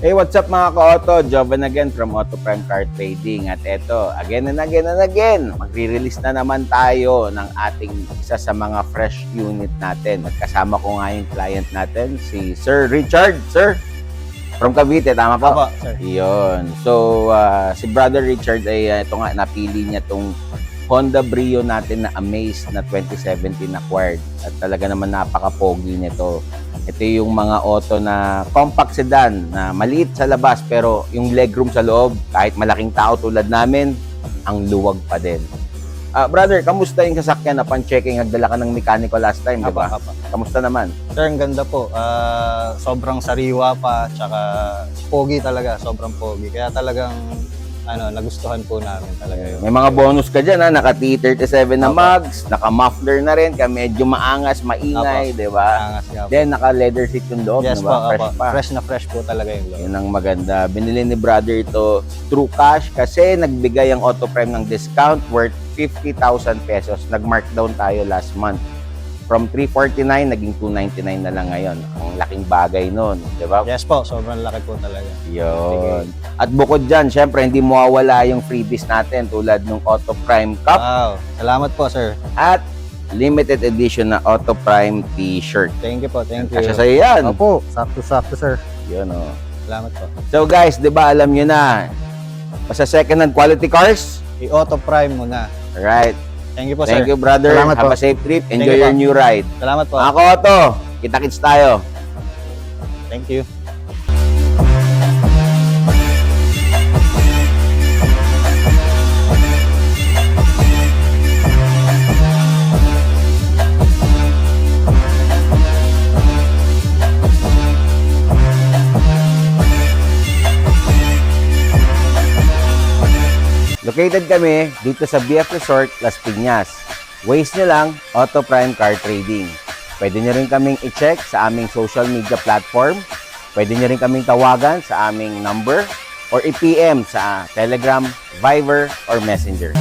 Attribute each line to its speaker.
Speaker 1: Hey, what's up mga ka-auto? Jovan again from Auto Prime Car Trading. At eto, again and again, magre-release na naman tayo ng ating isa sa mga fresh unit natin. At kasama ko nga yung client natin, si Sir Richard. Sir, from Cavite, tama po?
Speaker 2: Opo, sir.
Speaker 1: Iyon. So, si Brother Richard ay ito nga, napili niya tong Honda Brio natin na Amaze na 2017 acquired. At talaga naman napaka-pogi nito. Ito yung mga auto na compact sedan na maliit sa labas pero yung legroom sa loob, kahit malaking tao tulad namin, ang luwag pa din. Brother, kamusta yung sasakyan upon checking? Nagdala ka ng mekaniko last time, di ba? Kamusta naman?
Speaker 2: Sir, ang ganda po. Sobrang sariwa pa, tsaka pogi talaga, sobrang pogi. Kaya talagang nagustuhan po namin talaga yun.
Speaker 1: May mga bonus ka dyan, ha? Naka T37 na mugs, naka muffler na rin, ka medyo maangas, maingay, di ba?
Speaker 2: Angas nga po.
Speaker 1: Then, naka leather seat yung loob,
Speaker 2: Yes
Speaker 1: di ba?
Speaker 2: po,
Speaker 1: Fresh
Speaker 2: opo.
Speaker 1: pa.
Speaker 2: Fresh na fresh po talaga yung loob.
Speaker 1: Yun ang maganda. Binili ni brother ito through cash kasi nagbigay ang Auto Prime ng discount worth 50,000 pesos. Nag-markdown tayo last month. From 349, naging 299 na lang ngayon. Ang laking bagay nun, di ba?
Speaker 2: Yes po, sobrang laki po talaga.
Speaker 1: Yun. At bukod dyan, syempre, hindi mawawala yung freebies natin tulad ng Auto Prime Cup
Speaker 2: Wow, salamat po, sir.
Speaker 1: at limited edition na Auto Prime T-shirt.
Speaker 2: Thank you po, thank you.
Speaker 1: Kasi sa'yo yan.
Speaker 3: Opo, sakto-sakto sir.
Speaker 1: Yun, oh.
Speaker 2: Salamat po.
Speaker 1: So guys, di ba alam nyo na, basta second-hand quality cars,
Speaker 2: I-auto prime muna.
Speaker 1: alright.
Speaker 2: Thank you po,
Speaker 1: Thank
Speaker 2: sir.
Speaker 1: you, brother.
Speaker 3: Salamat
Speaker 1: Have
Speaker 3: po.
Speaker 1: a safe trip.
Speaker 2: Thank
Speaker 1: Enjoy
Speaker 2: you
Speaker 1: your
Speaker 2: po.
Speaker 1: new ride.
Speaker 2: Salamat po.
Speaker 1: Mga ka-auto, kita-kits tayo.
Speaker 2: Thank you.
Speaker 1: Located kami dito sa BF Resort, Las Piñas. Waze nyo lang, Auto Prime Car Trading. Pwede nyo rin kaming i-check sa aming social media platform. Pwede nyo rin kaming tawagan sa aming number or i-PM sa Telegram, Viber, or Messenger.